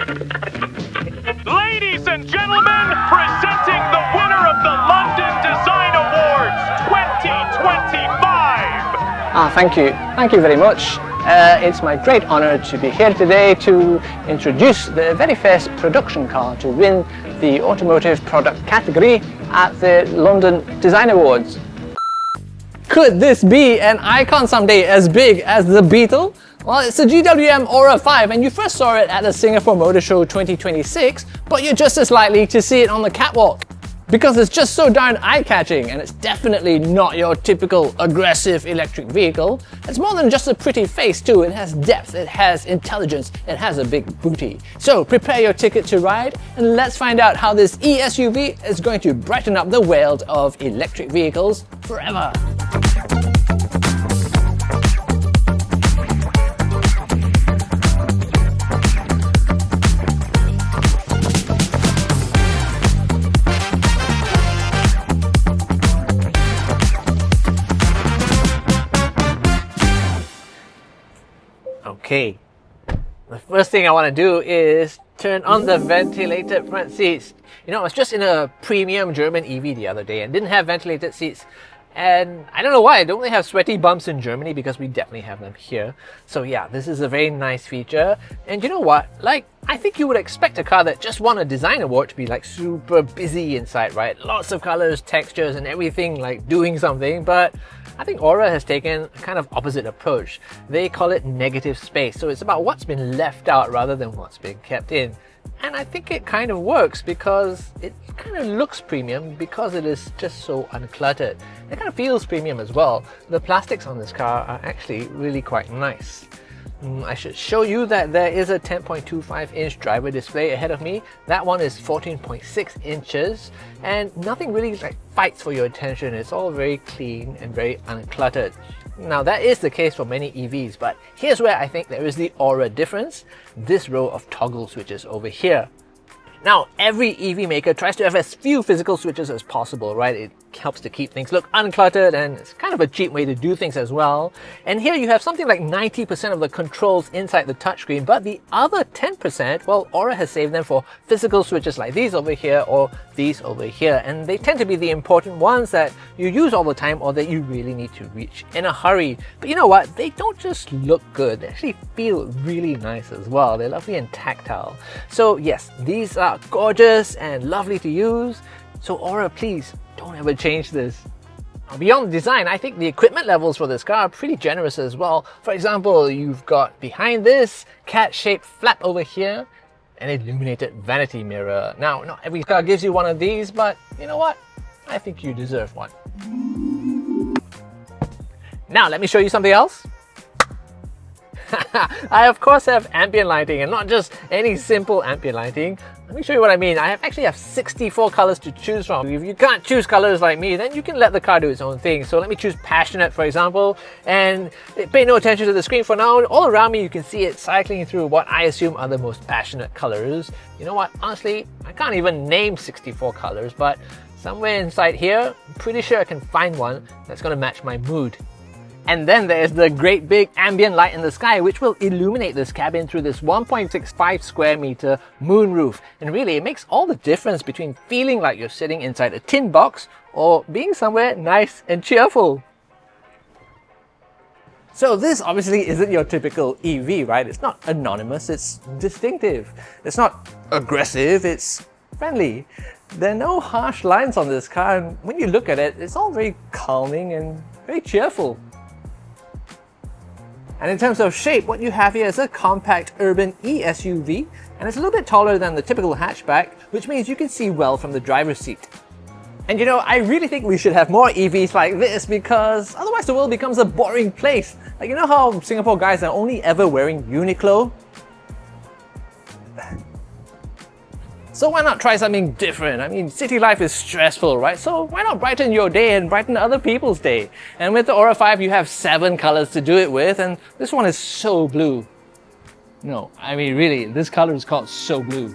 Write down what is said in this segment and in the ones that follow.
Ladies and gentlemen, presenting the winner of the London Design Awards 2025. Thank you. Thank you very much. It's my great honour to be here today to introduce the very first production car to win the Automotive Product Category at the London Design Awards. Could this be an icon someday as big as the Beetle? Well, it's the GWM ORA 5 and you first saw it at the Singapore Motor Show 2026, but you're just as likely to see it on the catwalk. Because it's just so darn eye-catching, and it's definitely not your typical aggressive electric vehicle. It's more than just a pretty face too. It has depth, it has intelligence, it has a big booty. So prepare your ticket to ride, and let's find out how this eSUV is going to brighten up the world of electric vehicles forever. Okay, the first thing I want to do is turn on the ventilated front seats. You know, I was just in a premium German EV the other day and didn't have ventilated seats. And I don't know why, don't they have sweaty bumps in Germany? Because we definitely have them here. So yeah, this is a very nice feature. And you know what? Like, I think you would expect a car that just won a design award to be like super busy inside, right? Lots of colors, textures, and everything like doing something. But I think Aura has taken a kind of opposite approach. They call it negative space. So it's about what's been left out rather than what's been kept in. And I think it kind of works because it kind of looks premium because it is just so uncluttered. It kind of feels premium as well. The plastics on this car are actually really quite nice. I should show you that there is a 10.25-inch driver display ahead of me. That one is 14.6 inches and nothing really like fights for your attention. It's all very clean and very uncluttered. Now that is the case for many EVs, but here's where I think there is the Aura difference. This row of toggle switches over here. Now, every EV maker tries to have as few physical switches as possible, right? It helps to keep things look uncluttered and it's kind of a cheap way to do things as well. And here you have something like 90% of the controls inside the touchscreen, but the other 10%, well, Aura has saved them for physical switches like these over here or these over here. And they tend to be the important ones that you use all the time or that you really need to reach in a hurry. But you know what? They don't just look good, they actually feel really nice as well. They're lovely and tactile. So yes, these are gorgeous and lovely to use. So Aura, please don't ever change this. Beyond design, I think the equipment levels for this car are pretty generous as well. For example, you've got behind this cat-shaped flap over here, an illuminated vanity mirror. Now, not every car gives you one of these, but you know what? I think you deserve one. Now, let me show you something else. I of course have ambient lighting, and not just any simple ambient lighting. Let me show you what I mean. I actually have 64 colors to choose from. If you can't choose colors like me, then you can let the car do its own thing. So let me choose passionate, for example, and pay no attention to the screen for now. All around me you can see it cycling through what I assume are the most passionate colors. You know what, honestly, I can't even name 64 colors, but somewhere inside here, I'm pretty sure I can find one that's going to match my mood. And then there's the great big ambient light in the sky, which will illuminate this cabin through this 1.65 square meter moonroof. And really, it makes all the difference between feeling like you're sitting inside a tin box or being somewhere nice and cheerful. So this obviously isn't your typical EV, right? It's not anonymous, it's distinctive. It's not aggressive, it's friendly. There are no harsh lines on this car, and when you look at it, it's all very calming and very cheerful. And in terms of shape, what you have here is a compact urban eSUV, and it's a little bit taller than the typical hatchback, which means you can see well from the driver's seat. And you know, I really think we should have more EVs like this because otherwise the world becomes a boring place. Like, you know how Singapore guys are only ever wearing Uniqlo? So why not try something different? I mean, city life is stressful, right? So why not brighten your day and brighten other people's day? And with the Aura 5, you have 7 colors to do it with, and this one is so blue. No, I mean really, this color is called So Blue.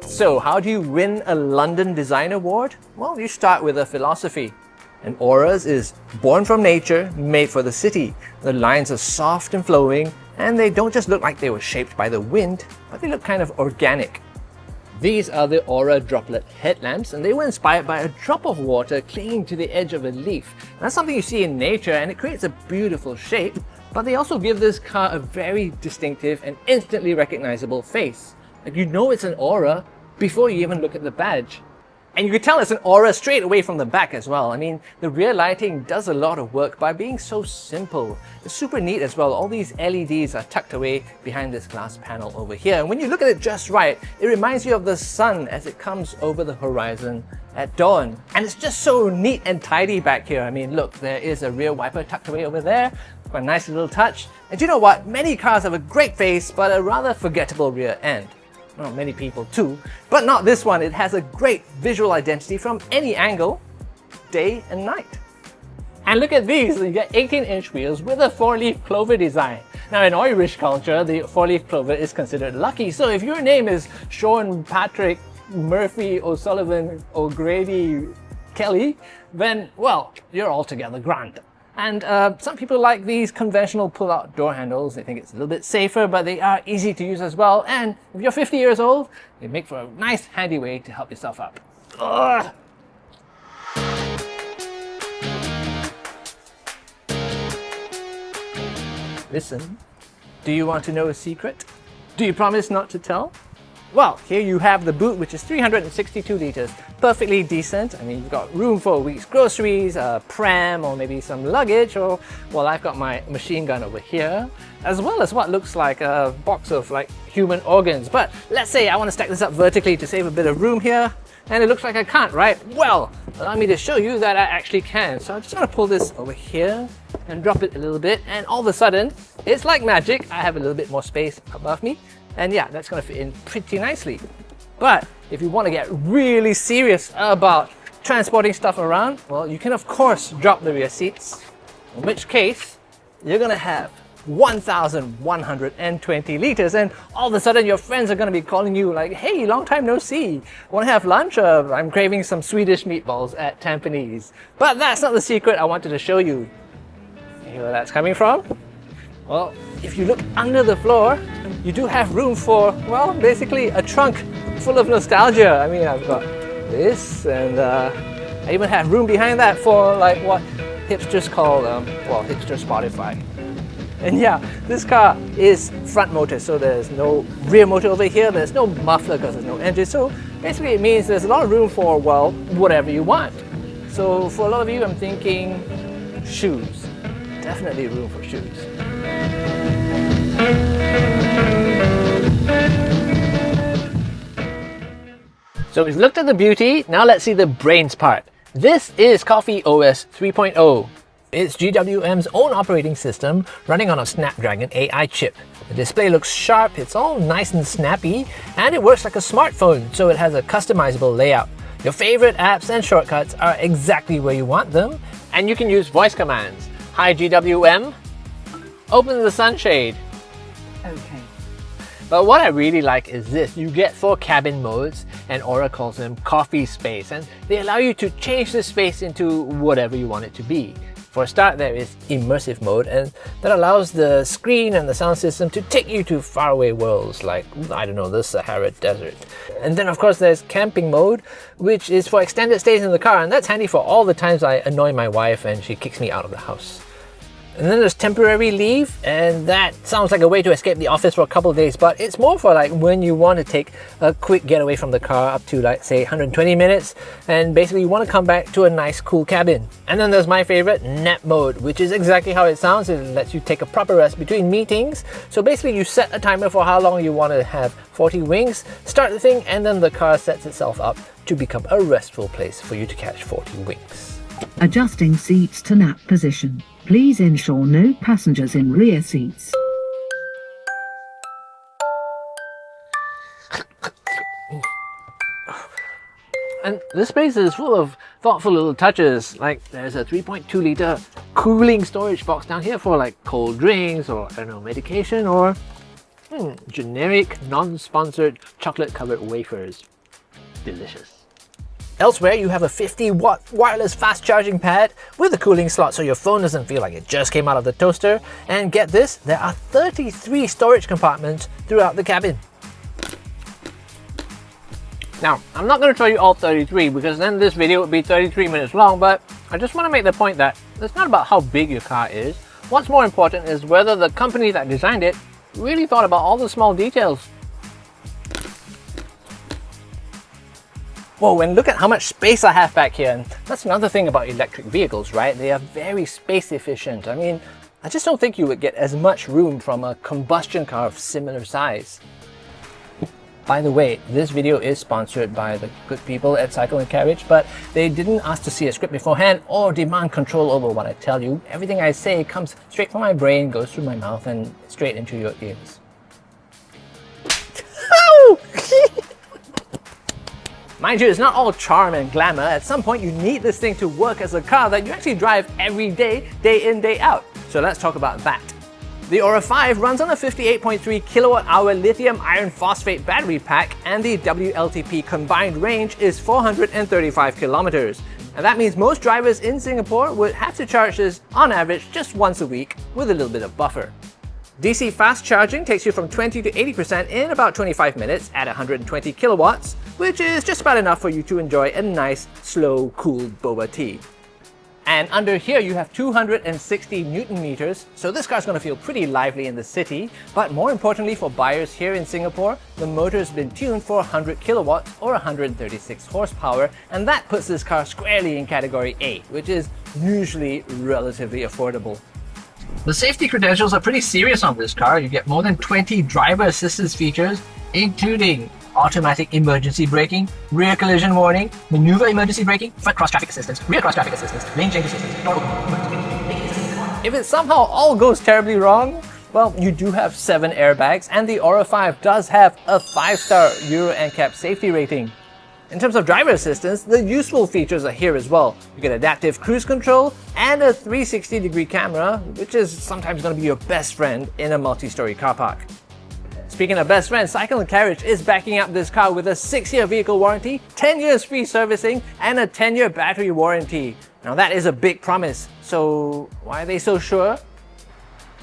So how do you win a London Design Award? Well, you start with a philosophy. And Aura's is born from nature, made for the city. The lines are soft and flowing, and they don't just look like they were shaped by the wind, but they look kind of organic. These are the Aura droplet headlamps, and they were inspired by a drop of water clinging to the edge of a leaf. That's something you see in nature, and it creates a beautiful shape, but they also give this car a very distinctive and instantly recognizable face. Like, you know it's an Aura before you even look at the badge. And you can tell it's an Aura straight away from the back as well. I mean, the rear lighting does a lot of work by being so simple. It's super neat as well. All these LEDs are tucked away behind this glass panel over here. And when you look at it just right, it reminds you of the sun as it comes over the horizon at dawn. And it's just so neat and tidy back here. I mean, look, there is a rear wiper tucked away over there. Got a nice little touch. And you know what? Many cars have a great face, but a rather forgettable rear end. Well, many people too, but not this one. It has a great visual identity from any angle, day and night. And look at these, you get 18-inch wheels with a 4-leaf clover design. Now in Irish culture, the 4-leaf clover is considered lucky, so if your name is Sean, Patrick, Murphy, O'Sullivan, O'Grady, Kelly, then, well, you're altogether grand. And some people like these conventional pull-out door handles. They think it's a little bit safer, but they are easy to use as well. And if you're 50 years old, they make for a nice, handy way to help yourself up. Ugh. Listen, do you want to know a secret? Do you promise not to tell? Well, here you have the boot, which is 362 liters. Perfectly decent. I mean, you've got room for a week's groceries, a pram, or maybe some luggage, or, well, I've got my machine gun over here, as well as what looks like a box of, like, human organs. But let's say I want to stack this up vertically to save a bit of room here, and it looks like I can't, right? Well, allow me to show you that I actually can. So I'm just going to pull this over here and drop it a little bit, and all of a sudden, it's like magic. I have a little bit more space above me. And yeah, that's going to fit in pretty nicely. But if you want to get really serious about transporting stuff around, well, you can of course drop the rear seats, in which case you're going to have 1,120 liters, and all of a sudden your friends are going to be calling you like, hey, long time no see, want to have lunch? I'm craving some Swedish meatballs at Tampines. But that's not the secret I wanted to show you. You hear where that's coming from? Well, if you look under the floor, you do have room for, well, basically a trunk full of nostalgia. I mean, I've got this, and I even have room behind that for, like, what hipsters call, well, hipster Spotify. And yeah, this car is front motor, so there's no rear motor over here. There's no muffler because there's no engine. So basically it means there's a lot of room for, well, whatever you want. So for a lot of you, I'm thinking shoes. Definitely room for shoes. So we've looked at the beauty, now let's see the brains part. This is Coffee OS 3.0. It's GWM's own operating system running on a Snapdragon AI chip. The display looks sharp, it's all nice and snappy, and it works like a smartphone, so it has a customizable layout. Your favorite apps and shortcuts are exactly where you want them, and you can use voice commands. Hi GWM, open the sunshade. Okay. But what I really like is this. You get 4 cabin modes, and Aura calls them coffee space, and they allow you to change the space into whatever you want it to be. For a start, there is immersive mode, and that allows the screen and the sound system to take you to faraway worlds like, I don't know, the Sahara Desert. And then of course there's camping mode, which is for extended stays in the car, and that's handy for all the times I annoy my wife and she kicks me out of the house. And then there's temporary leave, and that sounds like a way to escape the office for a couple of days, but it's more for like when you want to take a quick getaway from the car up to, like, say 120 minutes, and basically you want to come back to a nice cool cabin. And then there's my favorite, nap mode, which is exactly how it sounds. It lets you take a proper rest between meetings. So basically you set a timer for how long you want to have 40 winks, start the thing, and then the car sets itself up to become a restful place for you to catch 40 winks. Adjusting seats to nap position. Please ensure no passengers in rear seats. And this space is full of thoughtful little touches. Like, there's a 3.2 liter cooling storage box down here for like cold drinks or, I don't know, medication, or generic non-sponsored chocolate covered wafers. Delicious. Elsewhere, you have a 50-watt wireless fast charging pad with a cooling slot so your phone doesn't feel like it just came out of the toaster. And get this, there are 33 storage compartments throughout the cabin. Now, I'm not going to show you all 33 because then this video would be 33 minutes long, but I just want to make the point that it's not about how big your car is. What's more important is whether the company that designed it really thought about all the small details. Whoa, and look at how much space I have back here. And that's another thing about electric vehicles, right? They are very space efficient. I mean, I just don't think you would get as much room from a combustion car of similar size. By the way, this video is sponsored by the good people at Cycle Carriage, but they didn't ask to see a script beforehand or demand control over what I tell you. Everything I say comes straight from my brain, goes through my mouth, and straight into your ears. Mind you, it's not all charm and glamour. At some point, you need this thing to work as a car that you actually drive every day, day in, day out. So let's talk about that. The Aura 5 runs on a 58.3 kilowatt-hour lithium iron phosphate battery pack, and the WLTP combined range is 435 kilometers. And that means most drivers in Singapore would have to charge this on average just once a week with a little bit of buffer. DC fast charging takes you from 20 to 80% in about 25 minutes at 120 kilowatts, which is just about enough for you to enjoy a nice, slow, cool boba tea. And under here you have 260 Newton meters, so this car's going to feel pretty lively in the city. But more importantly for buyers here in Singapore, the motor's been tuned for 100 kilowatts or 136 horsepower, and that puts this car squarely in category A, which is usually relatively affordable. The safety credentials are pretty serious on this car. You get more than 20 driver assistance features, including automatic emergency braking, rear collision warning, maneuver emergency braking, front cross traffic assistance, rear cross traffic assistance, lane change assistance, If it somehow all goes terribly wrong, well, you do have 7 airbags, and the Aura 5 does have a 5-star Euro NCAP safety rating. In terms of driver assistance, the useful features are here as well. You get adaptive cruise control and a 360-degree camera, which is sometimes going to be your best friend in a multi-story car park. Speaking of best friends, Cycle Carriage is backing up this car with a 6-year vehicle warranty, 10 years free servicing, and a 10-year battery warranty. Now that is a big promise, so why are they so sure?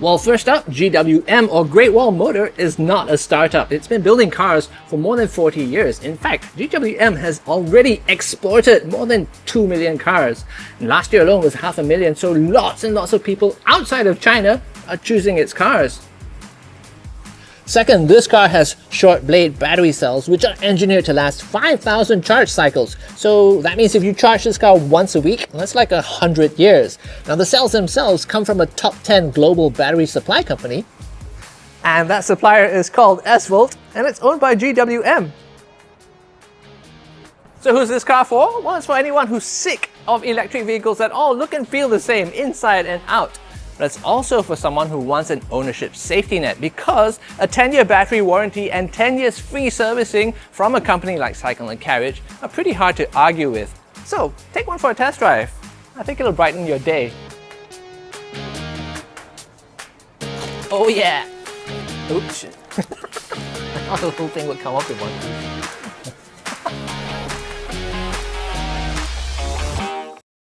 Well, first up, GWM or Great Wall Motor is not a startup. It's been building cars for more than 40 years. In fact, GWM has already exported more than 2 million cars. And last year alone was 500,000, so lots and lots of people outside of China are choosing its cars. Second, this car has short blade battery cells which are engineered to last 5,000 charge cycles. So that means if you charge this car once a week, that's like 100 years. Now the cells themselves come from a top 10 global battery supply company. And that supplier is called S-Volt, and it's owned by GWM. So who's this car for? Well, it's for anyone who's sick of electric vehicles that all look and feel the same inside and out. But it's also for someone who wants an ownership safety net, because a 10-year battery warranty and 10 years free servicing from a company like Cycle Carriage are pretty hard to argue with. So take one for a test drive. I think it'll brighten your day. Oh yeah! Oops. I thought the whole thing would come up in one piece.